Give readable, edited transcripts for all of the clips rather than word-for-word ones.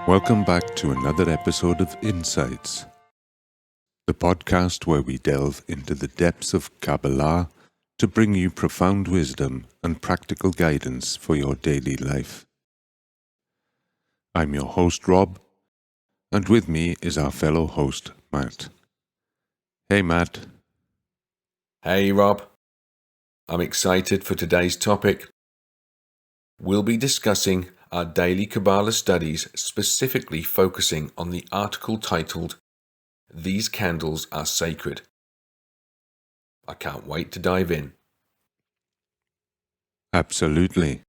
Welcome back to another episode of Insights, the podcast where we delve into the depths of Kabbalah to bring you profound wisdom and practical guidance for your daily life. I'm your host, Rob, and with me is our fellow host, Matt. Hey, Matt. Hey, Rob. I'm excited for today's topic. We'll be discussing our daily Kabbalah studies, specifically focusing on the article titled, "These Candles Are Sacred." I can't wait to dive in. Absolutely.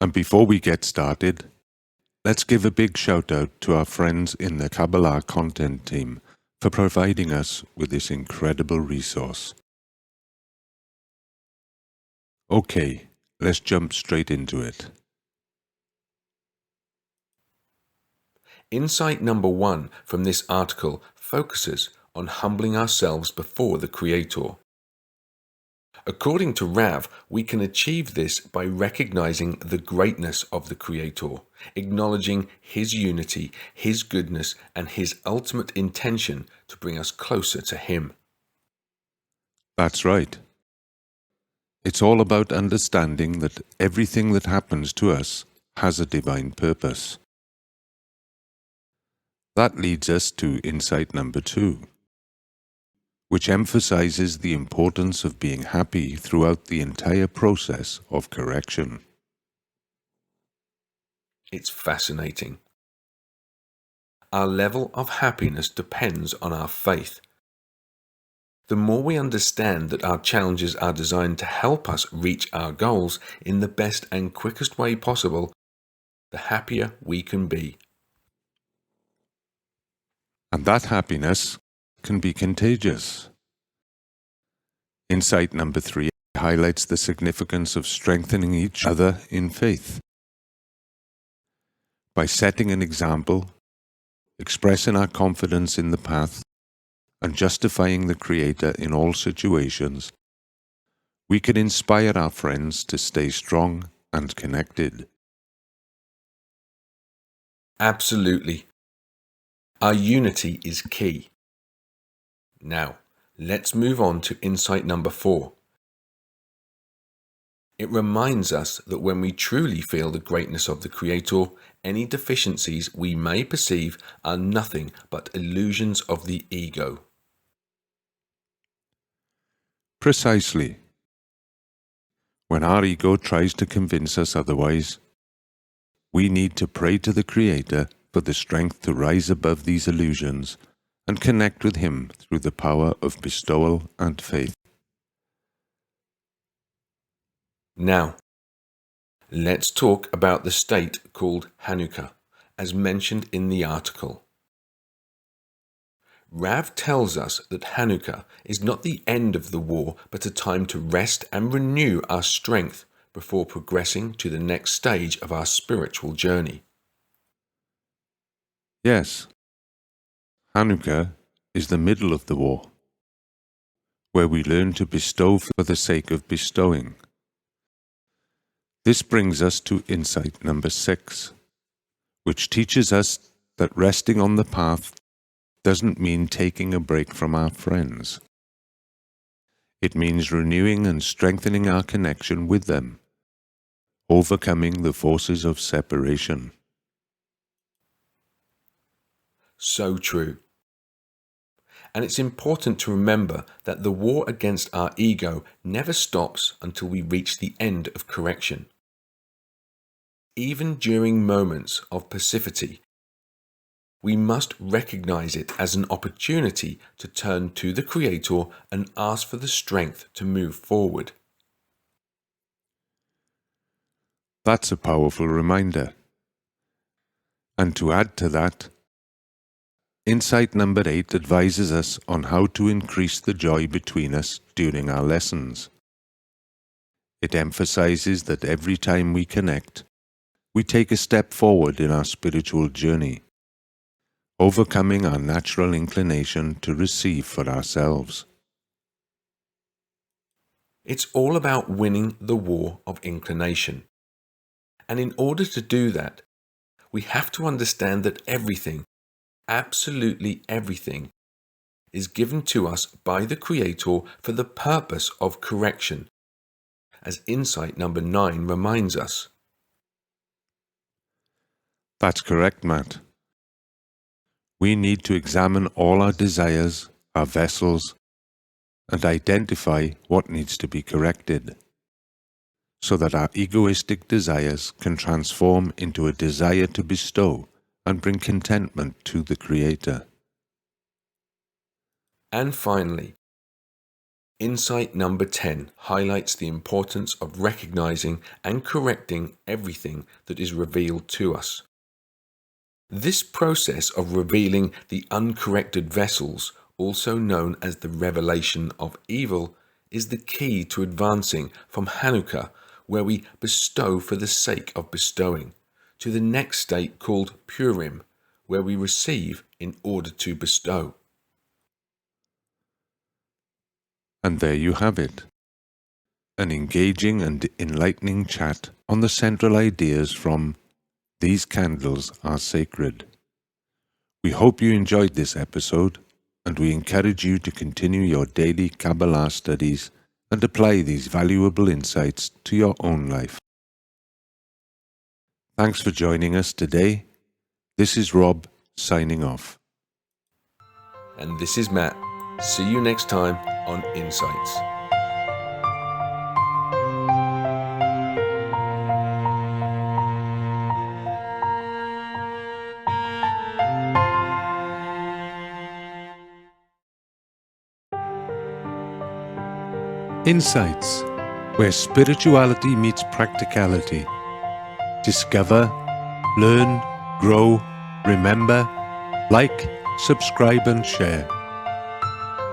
And before we get started, let's give a big shout out to our friends in the Kabbalah content team for providing us with this incredible resource. Okay, let's jump straight into it. Insight number 1 from this article focuses on humbling ourselves before the Creator. According to Rav, we can achieve this by recognizing the greatness of the Creator, acknowledging His unity, His goodness, and His ultimate intention to bring us closer to Him. That's right. It's all about understanding that everything that happens to us has a divine purpose. That leads us to insight number 2, which emphasizes the importance of being happy throughout the entire process of correction. It's fascinating. Our level of happiness depends on our faith. The more we understand that our challenges are designed to help us reach our goals in the best and quickest way possible, the happier we can be. And that happiness can be contagious. Insight number 3 highlights the significance of strengthening each other in faith. By setting an example, expressing our confidence in the path, and justifying the Creator in all situations, we can inspire our friends to stay strong and connected. Absolutely. Our unity is key. Now, let's move on to insight number 4. It reminds us that when we truly feel the greatness of the Creator, any deficiencies we may perceive are nothing but illusions of the ego. Precisely. When our ego tries to convince us otherwise, we need to pray to the Creator for the strength to rise above these illusions and connect with Him through the power of bestowal and faith. Now, let's talk about the state called Hanukkah, as mentioned in the article. Rav tells us that Hanukkah is not the end of the war, but a time to rest and renew our strength before progressing to the next stage of our spiritual journey. Yes, Hanukkah is the middle of the war, where we learn to bestow for the sake of bestowing. This brings us to insight number 6, which teaches us that resting on the path doesn't mean taking a break from our friends. It means renewing and strengthening our connection with them, overcoming the forces of separation. So true. And it's important to remember that the war against our ego never stops until we reach the end of correction. Even during moments of passivity, we must recognize it as an opportunity to turn to the Creator and ask for the strength to move forward. That's a powerful reminder. And to add to that, insight number 8 advises us on how to increase the joy between us during our lessons. It emphasizes that every time we connect, we take a step forward in our spiritual journey, overcoming our natural inclination to receive for ourselves. It's all about winning the war of inclination. And in order to do that, we have to understand that everything, absolutely everything, is given to us by the Creator for the purpose of correction, as insight number 9 reminds us. That's correct, Matt. We need to examine all our desires, our vessels, and identify what needs to be corrected, so that our egoistic desires can transform into a desire to bestow and bring contentment to the Creator. And finally, insight number 10 highlights the importance of recognizing and correcting everything that is revealed to us. This process of revealing the uncorrected vessels, also known as the revelation of evil, is the key to advancing from Hanukkah, where we bestow for the sake of bestowing, to the next state called Purim, where we receive in order to bestow. And there you have it, an engaging and enlightening chat on the central ideas from These Candles Are Sacred. We hope you enjoyed this episode, and we encourage you to continue your daily Kabbalah studies and apply these valuable insights to your own life. Thanks for joining us today. This is Rob, signing off. And this is Matt. See you next time on Insights. Insights, where spirituality meets practicality. Discover, learn, grow, remember, like, subscribe and share.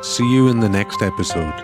See you in the next episode.